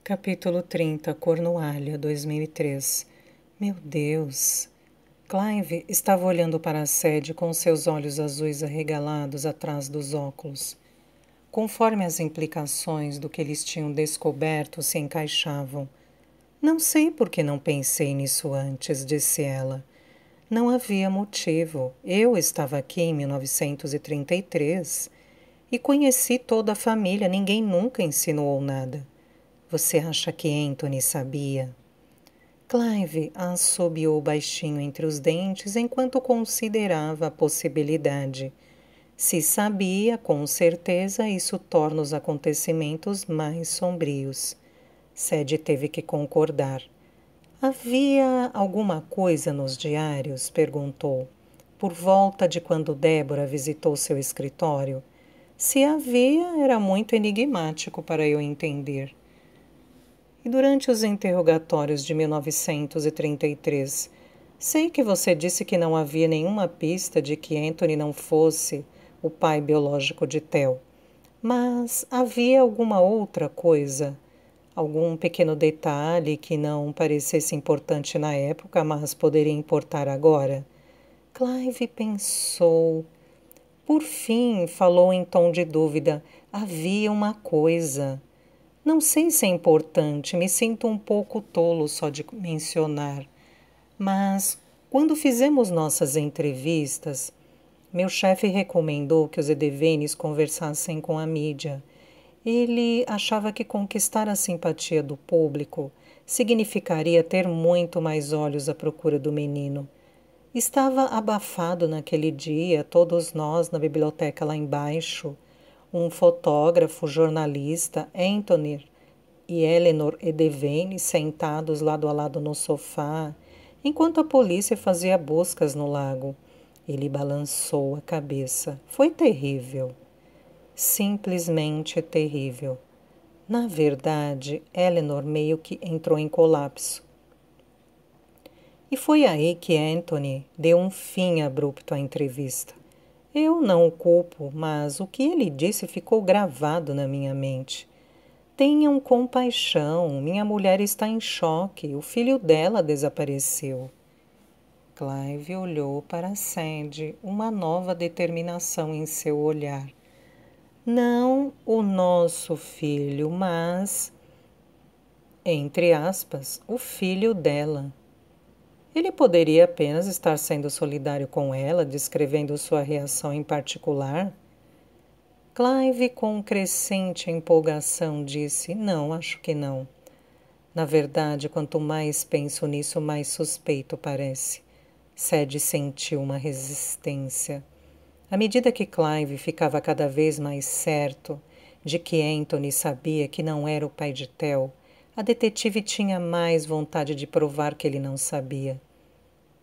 Capítulo 30, Cornualha, 2003. Meu Deus! Clive estava olhando para a sede com seus olhos azuis arregalados atrás dos óculos. Conforme as implicações do que eles tinham descoberto se encaixavam. Não sei por que não pensei nisso antes, disse ela. Não havia motivo. Eu estava aqui em 1933 e conheci toda a família. Ninguém nunca insinuou nada. Você acha que Anthony sabia? Clive assobiou baixinho entre os dentes enquanto considerava a possibilidade. Se sabia, com certeza isso torna os acontecimentos mais sombrios. Sadie teve que concordar. Havia alguma coisa nos diários? Perguntou. Por volta de quando Débora visitou seu escritório. Se havia, era muito enigmático para eu entender. E durante os interrogatórios de 1933, sei que você disse que não havia nenhuma pista de que Anthony não fosse o pai biológico de Theo. Mas havia alguma outra coisa? Algum pequeno detalhe que não parecesse importante na época, mas poderia importar agora? Clive pensou. Por fim, falou em tom de dúvida. Havia uma coisa. Não sei se é importante, me sinto um pouco tolo só de mencionar. Mas, quando fizemos nossas entrevistas, meu chefe recomendou que os Edevenes conversassem com a mídia. Ele achava que conquistar a simpatia do público significaria ter muito mais olhos à procura do menino. Estava abafado naquele dia, todos nós na biblioteca lá embaixo. Um fotógrafo, jornalista, Anthony e Eleanor Edevane sentados lado a lado no sofá, enquanto a polícia fazia buscas no lago. Ele balançou a cabeça. Foi terrível. Simplesmente terrível. Na verdade, Eleanor meio que entrou em colapso. E foi aí que Anthony deu um fim abrupto à entrevista. Eu não o culpo, mas o que ele disse ficou gravado na minha mente. Tenham compaixão, minha mulher está em choque, o filho dela desapareceu. Clive olhou para Sadie, uma nova determinação em seu olhar. Não o nosso filho, mas, entre aspas, o filho dela. Ele poderia apenas estar sendo solidário com ela, descrevendo sua reação em particular? Clive, com crescente empolgação, disse: Não, acho que não. Na verdade, quanto mais penso nisso, mais suspeito parece. Sadie sentiu uma resistência. À medida que Clive ficava cada vez mais certo de que Anthony sabia que não era o pai de Theo, a detetive tinha mais vontade de provar que ele não sabia.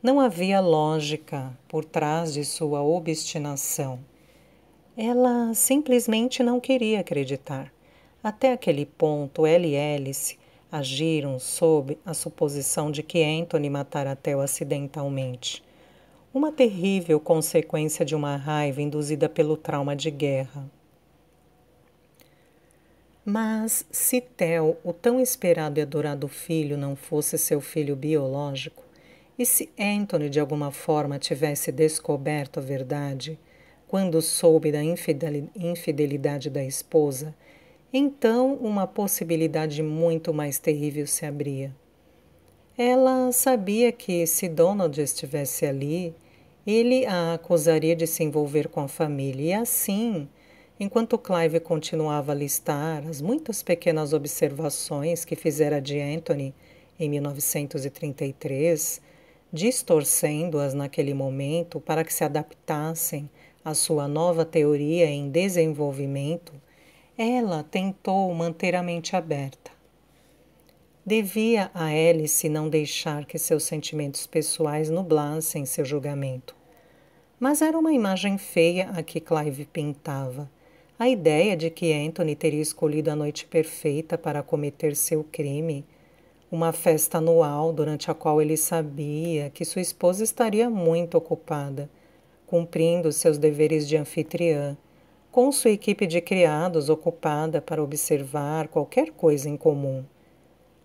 Não havia lógica por trás de sua obstinação. Ela simplesmente não queria acreditar. Até aquele ponto, ela e Alice agiram sob a suposição de que Anthony matara Theo acidentalmente. Uma terrível consequência de uma raiva induzida pelo trauma de guerra. Mas se Theo, o tão esperado e adorado filho, não fosse seu filho biológico, e se Anthony de alguma forma tivesse descoberto a verdade, quando soube da infidelidade da esposa, então uma possibilidade muito mais terrível se abria. Ela sabia que, se Donald estivesse ali, ele a acusaria de se envolver com a família, e assim, enquanto Clive continuava a listar as muitas pequenas observações que fizera de Anthony em 1933, distorcendo-as naquele momento para que se adaptassem à sua nova teoria em desenvolvimento, ela tentou manter a mente aberta. Devia a Alice não deixar que seus sentimentos pessoais nublassem seu julgamento. Mas era uma imagem feia a que Clive pintava. A ideia de que Anthony teria escolhido a noite perfeita para cometer seu crime, uma festa anual durante a qual ele sabia que sua esposa estaria muito ocupada, cumprindo seus deveres de anfitriã, com sua equipe de criados ocupada para observar qualquer coisa em comum.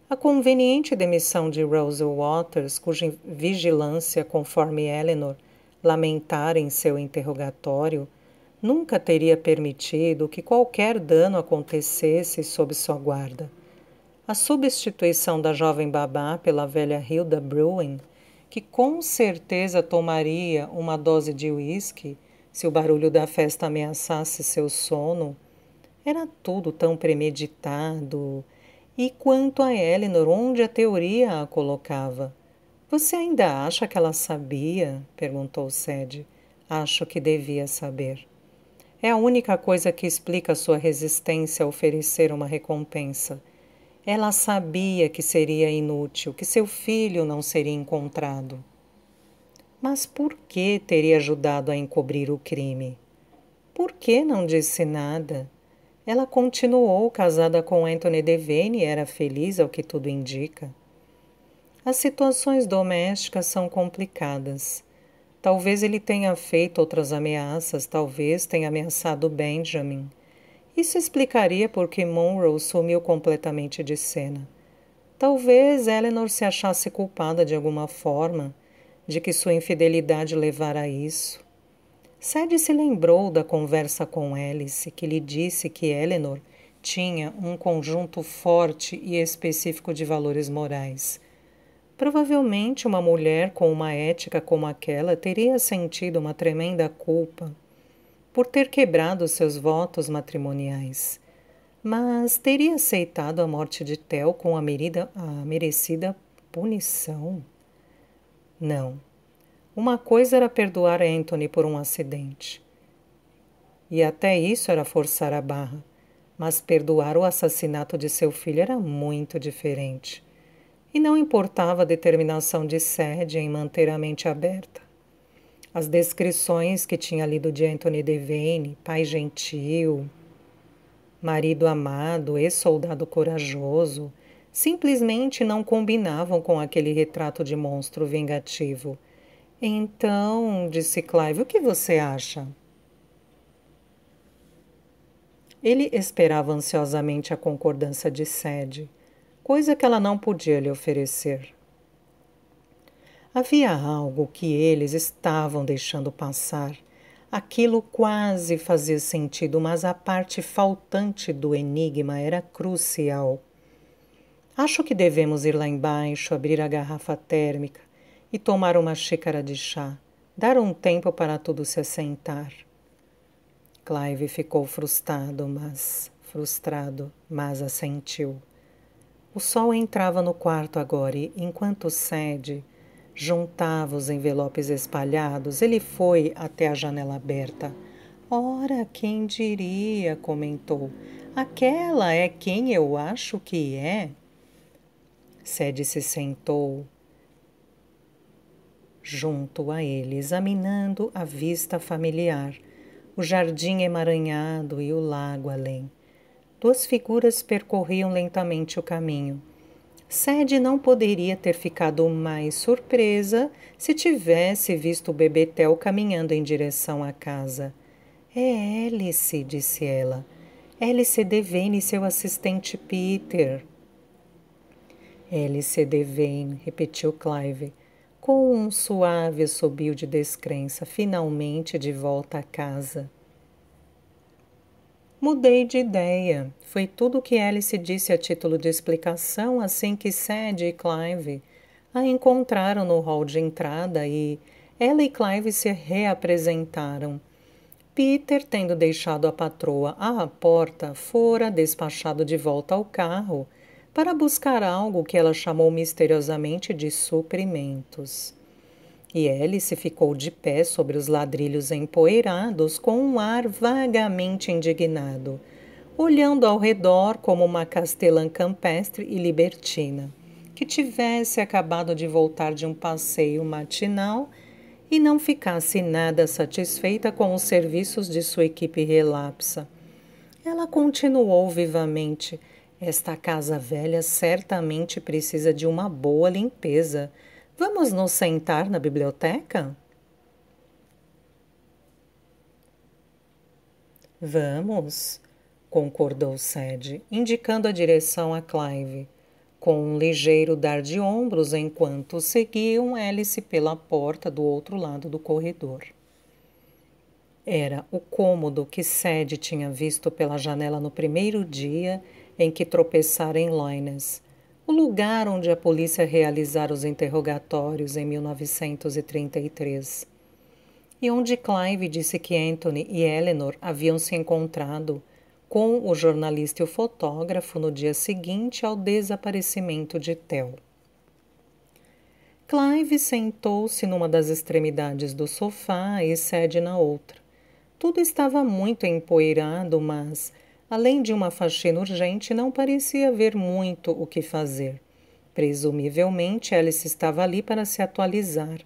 A conveniente demissão de Russell Waters, cuja vigilância, conforme Eleanor lamentara em seu interrogatório, nunca teria permitido que qualquer dano acontecesse sob sua guarda. A substituição da jovem babá pela velha Hilda Bruin, que com certeza tomaria uma dose de uísque se o barulho da festa ameaçasse seu sono, era tudo tão premeditado. E quanto a Eleanor, onde a teoria a colocava? Você ainda acha que ela sabia? Perguntou Sadie. Acho que devia saber. É a única coisa que explica sua resistência a oferecer uma recompensa. Ela sabia que seria inútil, que seu filho não seria encontrado. Mas por que teria ajudado a encobrir o crime? Por que não disse nada? Ela continuou casada com Anthony Devane e era feliz, ao que tudo indica. As situações domésticas são complicadas. Talvez ele tenha feito outras ameaças, talvez tenha ameaçado Benjamin. Isso explicaria por que Monroe sumiu completamente de cena. Talvez Eleanor se achasse culpada de alguma forma, de que sua infidelidade levara a isso. Sadie se lembrou da conversa com Alice, que lhe disse que Eleanor tinha um conjunto forte e específico de valores morais. Provavelmente uma mulher com uma ética como aquela teria sentido uma tremenda culpa por ter quebrado seus votos matrimoniais, mas teria aceitado a morte de Theo com a merecida punição? Não. Uma coisa era perdoar Anthony por um acidente. E até isso era forçar a barra. Mas perdoar o assassinato de seu filho era muito diferente. E não importava a determinação de Sadie em manter a mente aberta. As descrições que tinha lido de Anthony Devane, pai gentil, marido amado, ex-soldado corajoso, simplesmente não combinavam com aquele retrato de monstro vingativo. Então, disse Clive, o que você acha? Ele esperava ansiosamente a concordância de Sadie, coisa que ela não podia lhe oferecer. Havia algo que eles estavam deixando passar. Aquilo quase fazia sentido, mas a parte faltante do enigma era crucial. Acho que devemos ir lá embaixo, abrir a garrafa térmica e tomar uma xícara de chá. Dar um tempo para tudo se assentar. Clive ficou frustrado, mas assentiu. O sol entrava no quarto agora e, enquanto Sadie juntava os envelopes espalhados, ele foi até a janela aberta. Ora, quem diria, comentou. Aquela é quem eu acho que é. Sadie se sentou junto a ele, examinando a vista familiar, o jardim emaranhado e o lago além. Duas figuras percorriam lentamente o caminho. Sadie não poderia ter ficado mais surpresa se tivesse visto o bebê Theo caminhando em direção à casa. É Alice, disse ela. Alice Devane e seu assistente Peter. Alice Devane, repetiu Clive, com um suave assobio de descrença, finalmente de volta a casa. Mudei de ideia. Foi tudo o que Alice disse a título de explicação assim que Sadie e Clive a encontraram no hall de entrada e ela e Clive se reapresentaram. Peter, tendo deixado a patroa à porta, fora despachado de volta ao carro para buscar algo que ela chamou misteriosamente de suprimentos. E Alice ficou de pé sobre os ladrilhos empoeirados com um ar vagamente indignado, olhando ao redor como uma castelã campestre e libertina, que tivesse acabado de voltar de um passeio matinal e não ficasse nada satisfeita com os serviços de sua equipe relapsa. Ela continuou vivamente. Esta casa velha certamente precisa de uma boa limpeza. Vamos nos sentar na biblioteca? Vamos, concordou Sadie, indicando a direção a Clive. com um ligeiro dar de ombros enquanto seguiam Alice pela porta do outro lado do corredor. Era o cômodo que Sadie tinha visto pela janela no primeiro dia em que tropeçara em Loines, o lugar onde a polícia realizara os interrogatórios em 1933, e onde Clive disse que Anthony e Eleanor haviam se encontrado com o jornalista e o fotógrafo no dia seguinte ao desaparecimento de Theo. Clive sentou-se numa das extremidades do sofá e Sadie na outra. Tudo estava muito empoeirado, mas, além de uma faxina urgente, não parecia haver muito o que fazer. Presumivelmente, Alice estava ali para se atualizar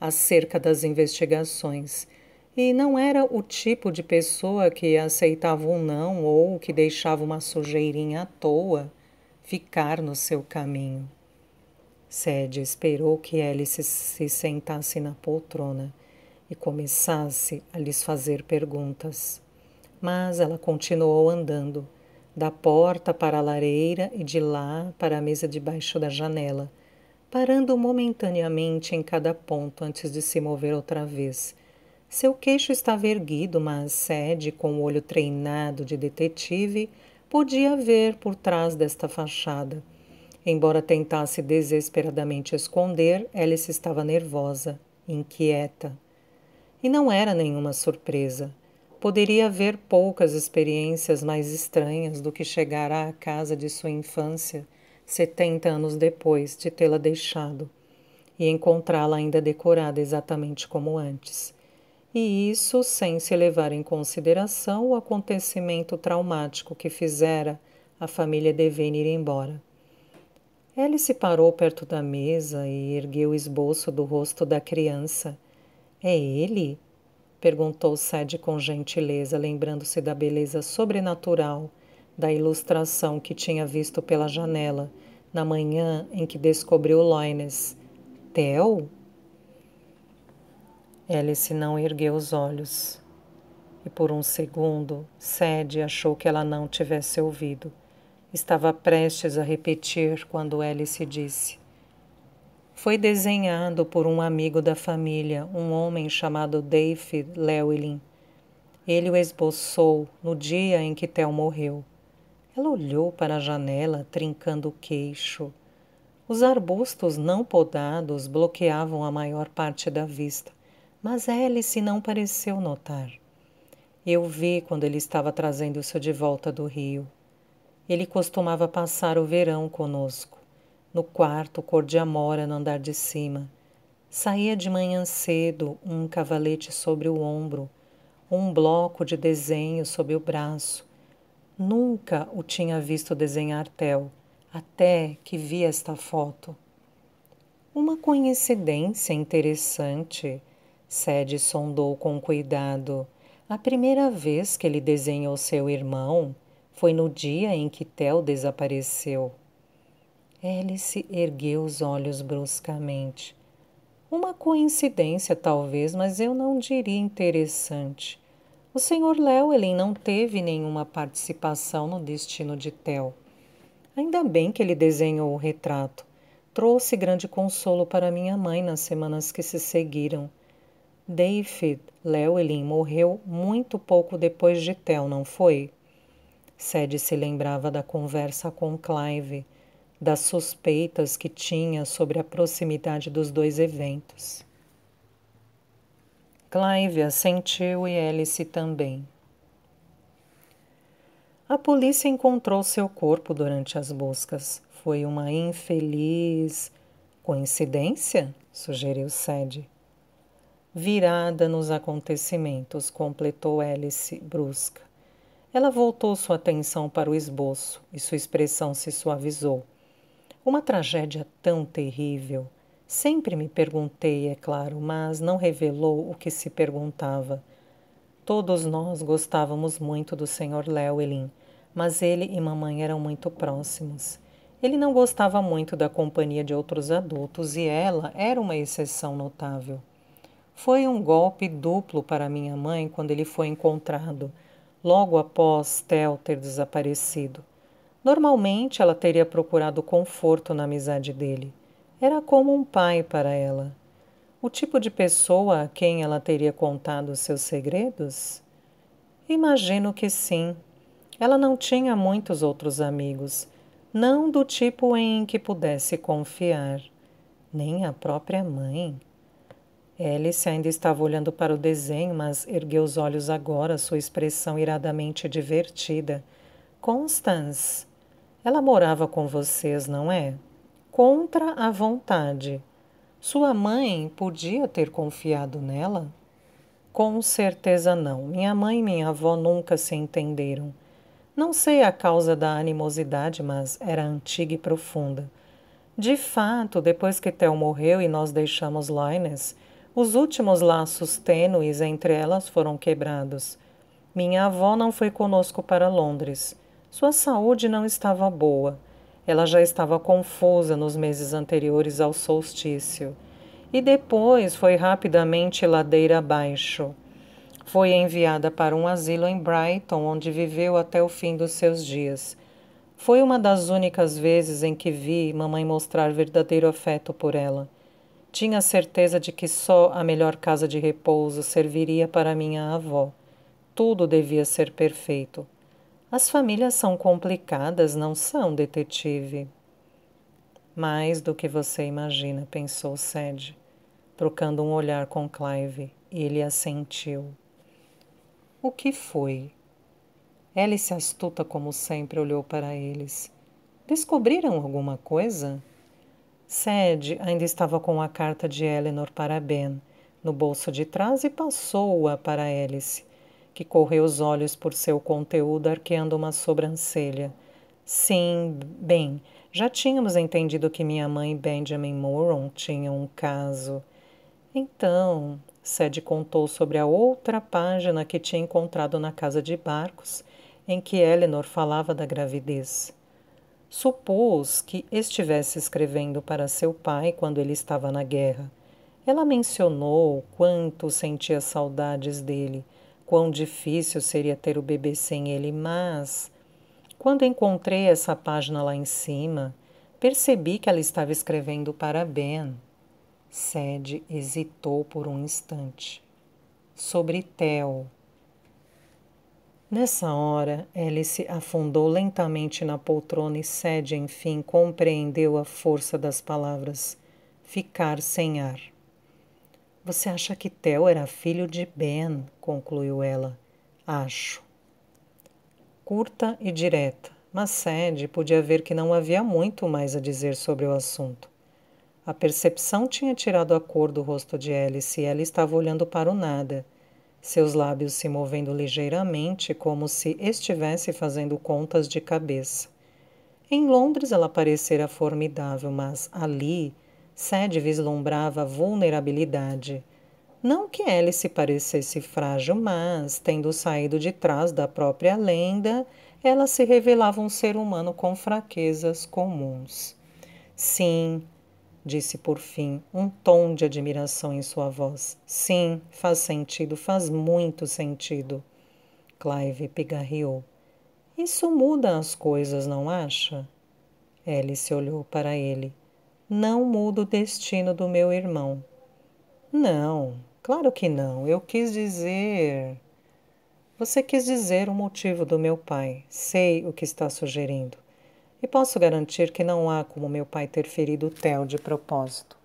acerca das investigações, e não era o tipo de pessoa que aceitava um não ou que deixava uma sujeirinha à toa ficar no seu caminho. Sadie esperou que Alice se sentasse na poltrona e começasse a lhes fazer perguntas. Mas ela continuou andando, da porta para a lareira e de lá para a mesa debaixo da janela, parando momentaneamente em cada ponto antes de se mover outra vez. Seu queixo estava erguido, mas Sadie, com o olho treinado de detetive, podia ver por trás desta fachada. Embora tentasse desesperadamente esconder, Alice estava nervosa, inquieta. E não era nenhuma surpresa. Poderia haver poucas experiências mais estranhas do que chegar à casa de sua infância, 70 anos depois de tê-la deixado, e encontrá-la ainda decorada exatamente como antes. E isso sem se levar em consideração o acontecimento traumático que fizera a família Devane ir embora. Alice parou perto da mesa e ergueu o esboço do rosto da criança. É ele? Perguntou Sadie com gentileza, lembrando-se da beleza sobrenatural da ilustração que tinha visto pela janela na manhã em que descobriu Loines. Theo? Alice não ergueu os olhos. E por um segundo, Sadie achou que ela não tivesse ouvido. Estava prestes a repetir quando Alice disse: foi desenhado por um amigo da família, um homem chamado David Llewellyn. Ele o esboçou no dia em que Theo morreu. Ela olhou para a janela, trincando o queixo. Os arbustos não podados bloqueavam a maior parte da vista, mas Alice não pareceu notar. Eu vi quando ele estava trazendo-se de volta do Rio. Ele costumava passar o verão conosco, no quarto cor de amora no andar de cima. Saía de manhã cedo, um cavalete sobre o ombro, um bloco de desenho sob o braço. Nunca o tinha visto desenhar Theo, até que vi esta foto. Uma coincidência interessante, Sadie sondou com cuidado. A primeira vez que ele desenhou seu irmão foi no dia em que Theo desapareceu. Alice ergueu os olhos bruscamente. Uma coincidência, talvez, mas eu não diria interessante. O Sr. Llewellyn não teve nenhuma participação no destino de Theo. Ainda bem que ele desenhou o retrato. Trouxe grande consolo para minha mãe nas semanas que se seguiram. David Llewellyn morreu muito pouco depois de Theo, não foi? Sadie se lembrava da conversa com Clive, das suspeitas que tinha sobre a proximidade dos dois eventos. Clive assentiu e Alice também. A polícia encontrou seu corpo durante as buscas. Foi uma infeliz coincidência? Sugeriu Sadie. Virada nos acontecimentos, completou Alice, brusca. Ela voltou sua atenção para o esboço e sua expressão se suavizou. Uma tragédia tão terrível. Sempre me perguntei, é claro, mas não revelou o que se perguntava. Todos nós gostávamos muito do Sr. Llewellyn, mas ele e mamãe eram muito próximos. Ele não gostava muito da companhia de outros adultos e ela era uma exceção notável. Foi um golpe duplo para minha mãe quando ele foi encontrado, logo após Theo ter desaparecido. Normalmente ela teria procurado conforto na amizade dele. Era como um pai para ela. O tipo de pessoa a quem ela teria contado seus segredos? Imagino que sim. Ela não tinha muitos outros amigos, não do tipo em que pudesse confiar, nem a própria mãe. Alice ainda estava olhando para o desenho, mas ergueu os olhos agora, sua expressão iradamente divertida. Constance, ela morava com vocês, não é? Contra a vontade. Sua mãe podia ter confiado nela? Com certeza não. Minha mãe e minha avó nunca se entenderam. Não sei a causa da animosidade, mas era antiga e profunda. De fato, depois que Theo morreu e nós deixamos Lynes, os últimos laços tênues entre elas foram quebrados. Minha avó não foi conosco para Londres. Sua saúde não estava boa. Ela já estava confusa nos meses anteriores ao solstício. E depois foi rapidamente ladeira abaixo. Foi enviada para um asilo em Brighton, onde viveu até o fim dos seus dias. Foi uma das únicas vezes em que vi mamãe mostrar verdadeiro afeto por ela. Tinha certeza de que só a melhor casa de repouso serviria para minha avó. Tudo devia ser perfeito. As famílias são complicadas, não são, detetive? Mais do que você imagina, pensou Sadie, trocando um olhar com Clive, e ele assentiu. O que foi? Alice, astuta como sempre, olhou para eles. Descobriram alguma coisa? Sadie ainda estava com a carta de Eleanor para Ben no bolso de trás e passou-a para Alice, que correu os olhos por seu conteúdo, arqueando uma sobrancelha. Sim, bem, já tínhamos entendido que minha mãe e Benjamin Moron tinham um caso. Então, Sadie contou sobre a outra página que tinha encontrado na casa de barcos, em que Eleanor falava da gravidez. Supôs que estivesse escrevendo para seu pai quando ele estava na guerra. Ela mencionou quanto sentia saudades dele, quão difícil seria ter o bebê sem ele, mas, quando encontrei essa página lá em cima, percebi que ela estava escrevendo para Ben. Sadie hesitou por um instante. Sobre Theo. Nessa hora, Alice afundou lentamente na poltrona e Sadie, enfim, compreendeu a força das palavras. Ficar sem ar. Você acha que Theo era filho de Ben? Concluiu ela. Acho. Curta e direta, mas Sadie podia ver que não havia muito mais a dizer sobre o assunto. A percepção tinha tirado a cor do rosto de Alice e ela estava olhando para o nada, seus lábios se movendo ligeiramente como se estivesse fazendo contas de cabeça. Em Londres ela parecera formidável, mas ali Sadie vislumbrava vulnerabilidade. Não que Alice parecesse frágil, mas, tendo saído de trás da própria lenda, ela se revelava um ser humano com fraquezas comuns. Sim, disse por fim, um tom de admiração em sua voz. Sim, faz sentido, faz muito sentido. Clive pigarreou. Isso muda as coisas, não acha? Alice olhou para ele. Não muda o destino do meu irmão. Não, claro que não. Eu quis dizer... Você quis dizer o motivo do meu pai. Sei o que está sugerindo. E posso garantir que não há como meu pai ter ferido Theo de propósito.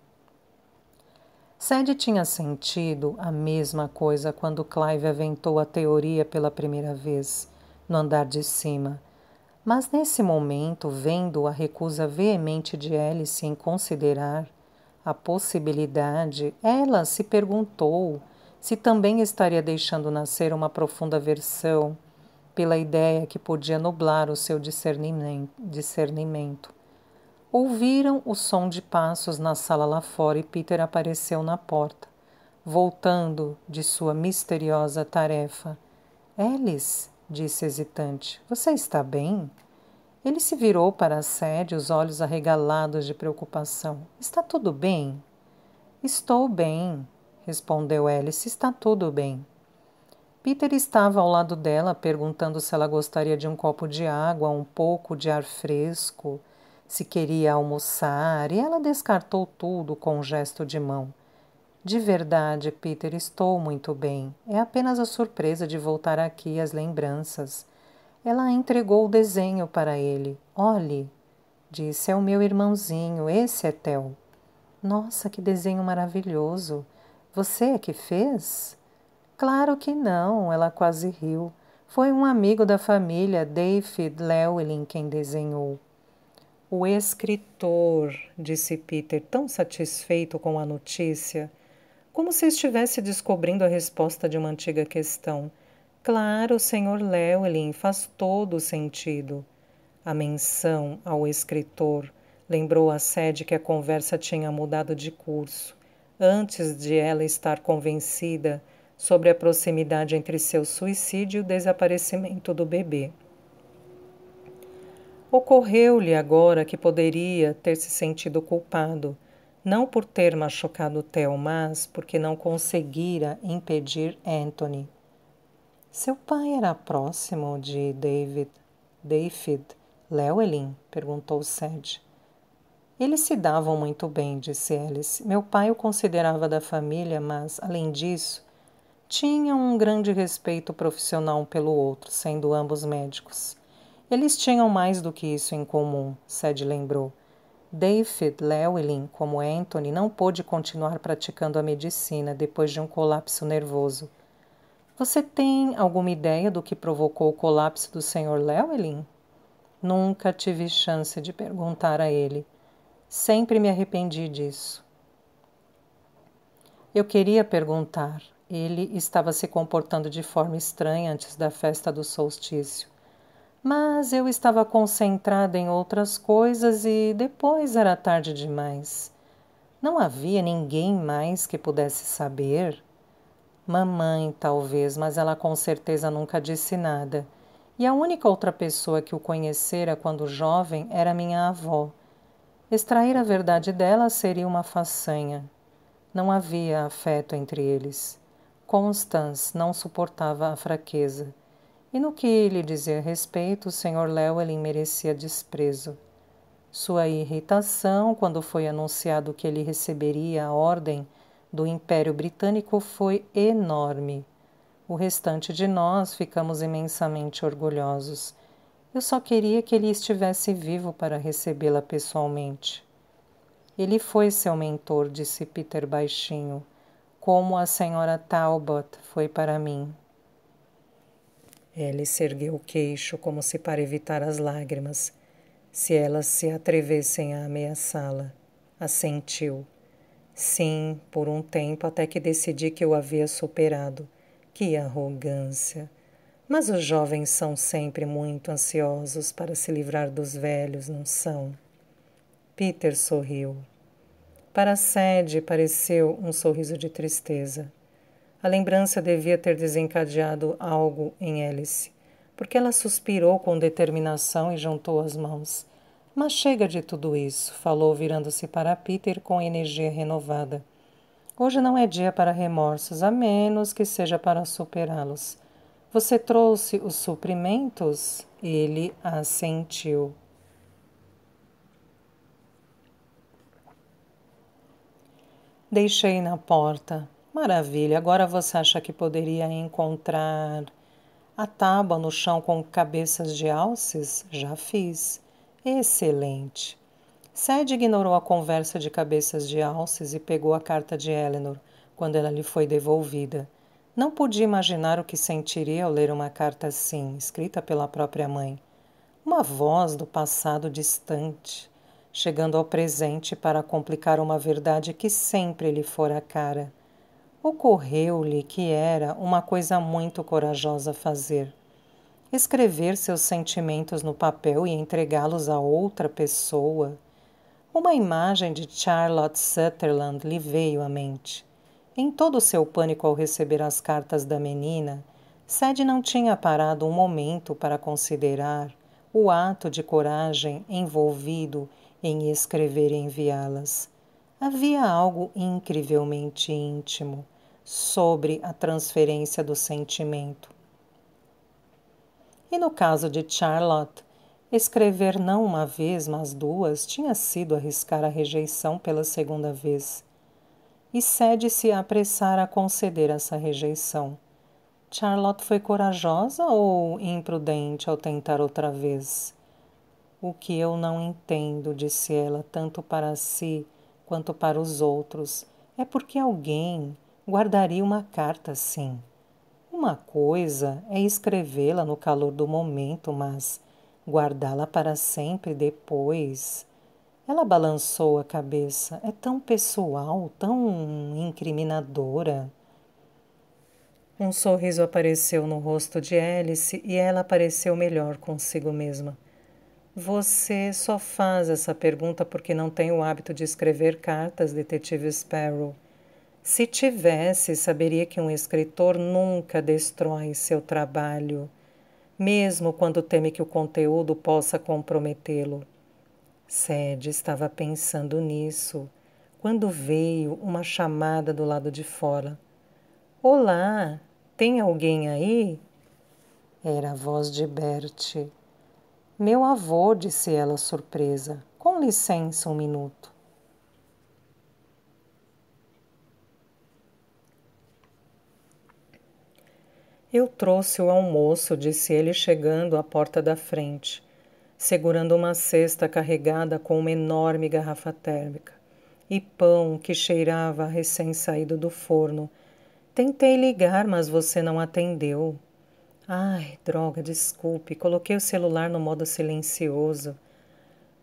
Sadie tinha sentido a mesma coisa quando Clive aventou a teoria pela primeira vez, no andar de cima. Mas nesse momento, vendo a recusa veemente de Alice em considerar a possibilidade, ela se perguntou se também estaria deixando nascer uma profunda aversão pela ideia que podia nublar o seu discernimento. Ouviram o som de passos na sala lá fora e Peter apareceu na porta, voltando de sua misteriosa tarefa. Alice, disse hesitante, você está bem? Ele se virou para Sadie, os olhos arregalados de preocupação. Está tudo bem? Estou bem, respondeu Alice. Está tudo bem. Peter estava ao lado dela, perguntando se ela gostaria de um copo de água, um pouco de ar fresco, se queria almoçar, e ela descartou tudo com um gesto de mão. De verdade, Peter, estou muito bem. É apenas a surpresa de voltar aqui e as lembranças. Ela entregou o desenho para ele. Olhe, disse, é o meu irmãozinho, esse é Theo. Nossa, que desenho maravilhoso! Você é que fez? Claro que não, ela quase riu. Foi um amigo da família, David Llewellyn, quem desenhou. O escritor, disse Peter, tão satisfeito com a notícia, como se estivesse descobrindo a resposta de uma antiga questão. Claro, Sr. Llewellyn, faz todo o sentido. A menção ao escritor lembrou a Sadie que a conversa tinha mudado de curso, antes de ela estar convencida sobre a proximidade entre seu suicídio e o desaparecimento do bebê. Ocorreu-lhe agora que poderia ter se sentido culpado, não por ter machucado Theo, mas porque não conseguira impedir Anthony. Seu pai era próximo de David Llewellyn? Perguntou Sadie. Eles se davam muito bem, disse Alice. Meu pai o considerava da família, mas, além disso, tinham um grande respeito profissional um pelo outro, sendo ambos médicos. Eles tinham mais do que isso em comum, Sadie lembrou. David Llewellyn, como Anthony, não pôde continuar praticando a medicina depois de um colapso nervoso. Você tem alguma ideia do que provocou o colapso do Sr. Llewellyn? Nunca tive chance de perguntar a ele. Sempre me arrependi disso. Eu queria perguntar. Ele estava se comportando de forma estranha antes da festa do solstício. Mas eu estava concentrada em outras coisas e depois era tarde demais. Não havia ninguém mais que pudesse saber. Mamãe, talvez, mas ela com certeza nunca disse nada. E a única outra pessoa que o conhecera quando jovem era minha avó. Extrair a verdade dela seria uma façanha. Não havia afeto entre eles. Constance não suportava a fraqueza. E no que lhe dizia respeito, o Sr. Llewellyn merecia desprezo. Sua irritação, quando foi anunciado que ele receberia a ordem do Império Britânico, foi enorme. O restante de nós ficamos imensamente orgulhosos. Eu só queria que ele estivesse vivo para recebê-la pessoalmente. Ele foi seu mentor, disse Peter baixinho, como a senhora Talbot foi para mim. Alice ergueu o queixo como se para evitar as lágrimas, se elas se atrevessem a ameaçá-la. Assentiu. Sim, por um tempo até que decidi que eu havia superado. Que arrogância! Mas os jovens são sempre muito ansiosos para se livrar dos velhos, não são? Peter sorriu. Para Sadie pareceu um sorriso de tristeza. A lembrança devia ter desencadeado algo em Alice, porque ela suspirou com determinação e juntou as mãos. Mas chega de tudo isso, falou virando-se para Peter com energia renovada. Hoje não é dia para remorsos, a menos que seja para superá-los. Você trouxe os suprimentos? Ele assentiu. Deixei na porta. Maravilha, agora você acha que poderia encontrar a tábua no chão com cabeças de alces? Já fiz. Excelente. Sadie ignorou a conversa de cabeças de alces e pegou a carta de Eleanor, quando ela lhe foi devolvida. Não podia imaginar o que sentiria ao ler uma carta assim, escrita pela própria mãe. Uma voz do passado distante, chegando ao presente para complicar uma verdade que sempre lhe fora cara. Ocorreu-lhe que era uma coisa muito corajosa fazer. Escrever seus sentimentos no papel e entregá-los a outra pessoa. Uma imagem de Charlotte Sutherland lhe veio à mente. Em todo o seu pânico ao receber as cartas da menina, Sadie não tinha parado um momento para considerar o ato de coragem envolvido em escrever e enviá-las. Havia algo incrivelmente íntimo, sobre a transferência do sentimento. E no caso de Charlotte, escrever não uma vez, mas duas, tinha sido arriscar a rejeição pela segunda vez. E Sadie se apressara a conceder essa rejeição. Charlotte foi corajosa ou imprudente ao tentar outra vez? O que eu não entendo, disse ela, tanto para si quanto para os outros, é porque alguém guardaria uma carta assim. Uma coisa é escrevê-la no calor do momento, mas guardá-la para sempre depois. Ela balançou a cabeça. É tão pessoal, tão incriminadora. Um sorriso apareceu no rosto de Alice e ela pareceu melhor consigo mesma. Você só faz essa pergunta porque não tem o hábito de escrever cartas, detetive Sparrow. Se tivesse, saberia que um escritor nunca destrói seu trabalho, mesmo quando teme que o conteúdo possa comprometê-lo. Sadie estava pensando nisso, quando veio uma chamada do lado de fora. Olá, tem alguém aí? Era a voz de Bertie. Meu avô, disse ela surpresa. Com licença, um minuto. Eu trouxe o almoço, disse ele chegando à porta da frente, segurando uma cesta carregada com uma enorme garrafa térmica e pão que cheirava a recém-saído do forno. Tentei ligar, mas você não atendeu. Ai, droga, desculpe, coloquei o celular no modo silencioso.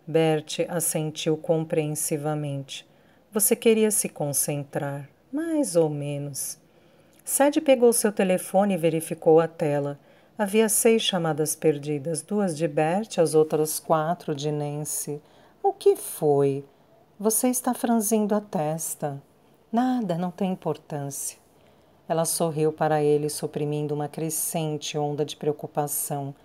Bertie assentiu compreensivamente. Você queria se concentrar, mais ou menos. Sadie pegou seu telefone e verificou a tela. Havia 6 chamadas perdidas, 2 de Bert, as outras 4 de Nancy. O que foi? Você está franzindo a testa. Nada, não tem importância. Ela sorriu para ele, suprimindo uma crescente onda de preocupação.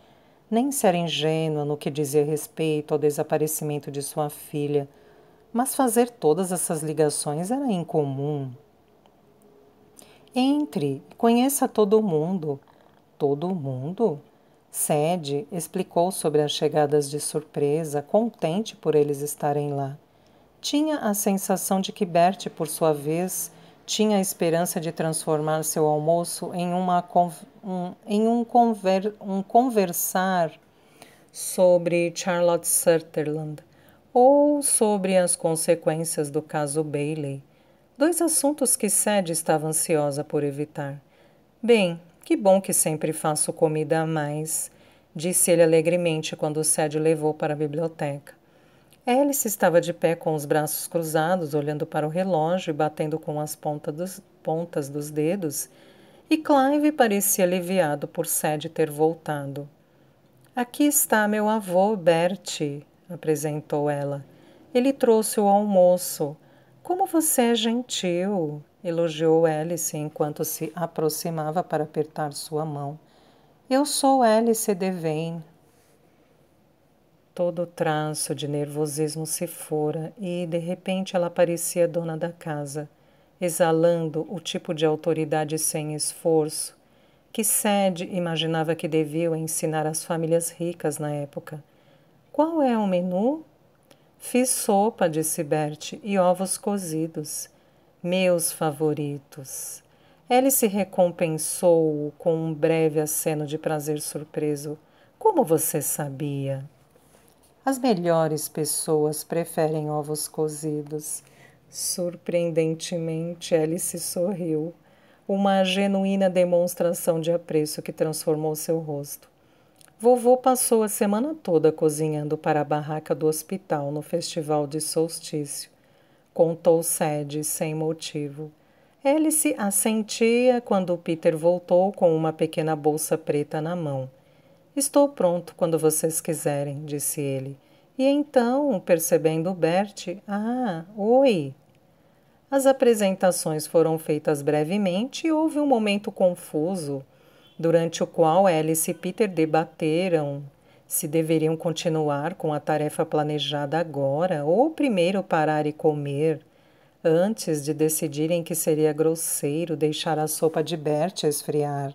Nem se era ingênua no que dizia respeito ao desaparecimento de sua filha, mas fazer todas essas ligações era incomum. Entre, conheça todo mundo. Todo mundo? Sadie explicou sobre as chegadas de surpresa, contente por eles estarem lá. Tinha a sensação de que Bertie, por sua vez, tinha a esperança de transformar seu almoço em um conversar sobre Charlotte Sutherland ou sobre as consequências do caso Bailey. 2 assuntos que Sadie estava ansiosa por evitar. Bem, que bom que sempre faço comida a mais, disse ele alegremente quando Sadie o levou para a biblioteca. Alice estava de pé com os braços cruzados, olhando para o relógio e batendo com as pontas dos dedos, e Clive parecia aliviado por Sadie ter voltado. Aqui está meu avô, Bertie, apresentou ela. Ele trouxe o almoço. Como você é gentil, elogiou Alice enquanto se aproximava para apertar sua mão. Eu sou Alice Devane. Todo o traço de nervosismo se fora e, de repente, ela parecia dona da casa, exalando o tipo de autoridade sem esforço que Sadie imaginava que deviam ensinar às famílias ricas na época. Qual é o menu? Fiz sopa, disse Bertie, e ovos cozidos. Meus favoritos. Alice recompensou-o com um breve aceno de prazer surpreso. Como você sabia? As melhores pessoas preferem ovos cozidos. Surpreendentemente, Alice sorriu. Uma genuína demonstração de apreço que transformou seu rosto. Vovô passou a semana toda cozinhando para a barraca do hospital no festival de solstício. Contou Sadie sem motivo. Alice assentia quando Peter voltou com uma pequena bolsa preta na mão. Estou pronto quando vocês quiserem, disse ele. E então, percebendo Bertie, oi! As apresentações foram feitas brevemente e houve um momento confuso, durante o qual Alice e Peter debateram se deveriam continuar com a tarefa planejada agora ou primeiro parar e comer. antes de decidirem que seria grosseiro deixar a sopa de Bert esfriar.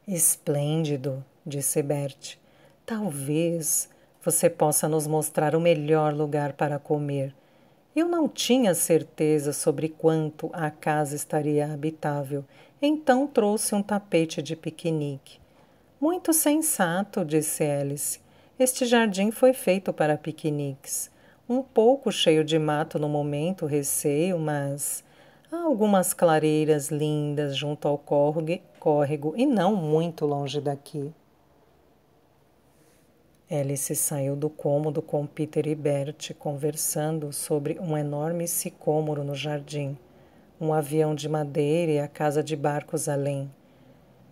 Esplêndido, disse Bert. Talvez você possa nos mostrar o melhor lugar para comer. Eu não tinha certeza sobre quanto a casa estaria habitável, então trouxe um tapete de piquenique. Muito sensato, disse Alice. Este jardim foi feito para piqueniques. Um pouco cheio de mato no momento, receio, mas há algumas clareiras lindas junto ao córrego e não muito longe daqui. Alice saiu do cômodo com Peter e Bert, conversando sobre um enorme sicômoro no jardim, um avião de madeira e a casa de barcos além.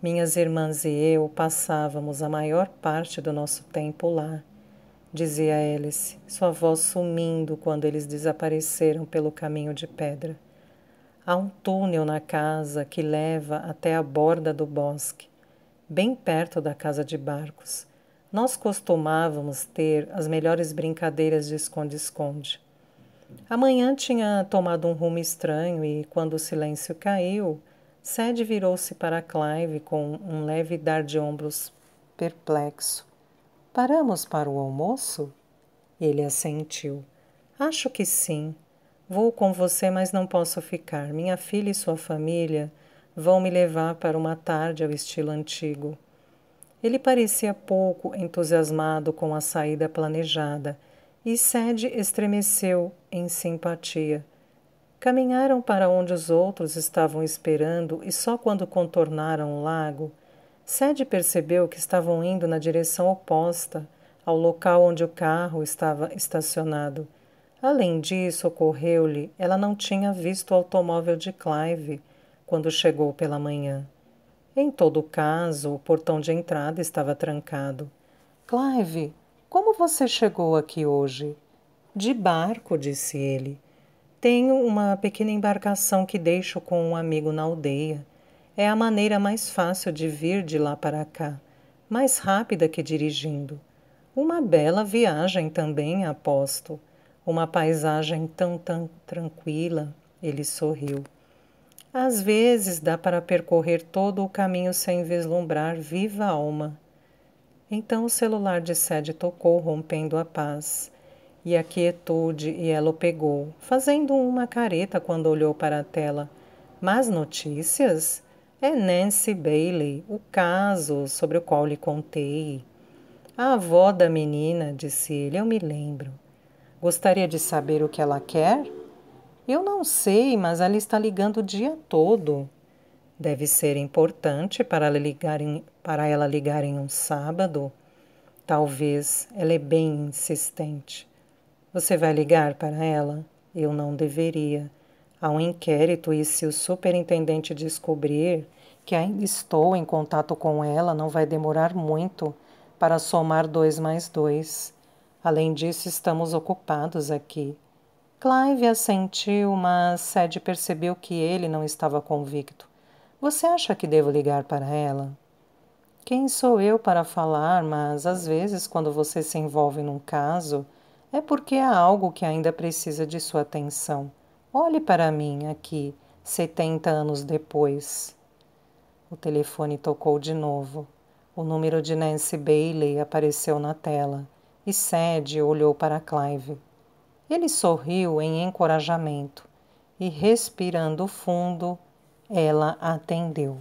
Minhas irmãs e eu passávamos a maior parte do nosso tempo lá, dizia Alice, sua voz sumindo quando eles desapareceram pelo caminho de pedra. Há um túnel na casa que leva até a borda do bosque, bem perto da casa de barcos. Nós costumávamos ter as melhores brincadeiras de esconde-esconde. A manhã tinha tomado um rumo estranho e, quando o silêncio caiu, Sadie virou-se para Clive com um leve dar de ombros perplexo. Paramos para o almoço? Ele assentiu. Acho que sim. Vou com você, mas não posso ficar. Minha filha e sua família vão me levar para uma tarde ao estilo antigo. Ele parecia pouco entusiasmado com a saída planejada, e Sadie estremeceu em simpatia. Caminharam para onde os outros estavam esperando e só quando contornaram o lago, Sadie percebeu que estavam indo na direção oposta ao local onde o carro estava estacionado. Além disso, ocorreu-lhe, ela não tinha visto o automóvel de Clive quando chegou pela manhã. Em todo caso, o portão de entrada estava trancado. Clive, como você chegou aqui hoje? De barco, disse ele. Tenho uma pequena embarcação que deixo com um amigo na aldeia. É a maneira mais fácil de vir de lá para cá, mais rápida que dirigindo. Uma bela viagem também, aposto. Uma paisagem tão tranquila. Ele sorriu. Às vezes dá para percorrer todo o caminho sem vislumbrar viva alma. Então o celular de Sadie tocou, rompendo a paz. E a quietude, e ela o pegou, fazendo uma careta quando olhou para a tela. Mas notícias? É Nancy Bailey, o caso sobre o qual lhe contei. A avó da menina, disse ele, eu me lembro. Gostaria de saber o que ela quer? Eu não sei, mas ela está ligando o dia todo. Deve ser importante para ela ligar em um sábado. Talvez. Ela é bem insistente. Você vai ligar para ela? Eu não deveria. Há um inquérito e se o superintendente descobrir que ainda estou em contato com ela, não vai demorar muito para somar 2 mais 2. Além disso, estamos ocupados aqui. Clive assentiu, mas Sadie percebeu que ele não estava convicto. Você acha que devo ligar para ela? Quem sou eu para falar, mas às vezes quando você se envolve num caso, é porque há algo que ainda precisa de sua atenção. Olhe para mim aqui, 70 anos depois. O telefone tocou de novo. O número de Nancy Bailey apareceu na tela e Sadie olhou para Clive. Ele sorriu em encorajamento e, respirando fundo, ela atendeu.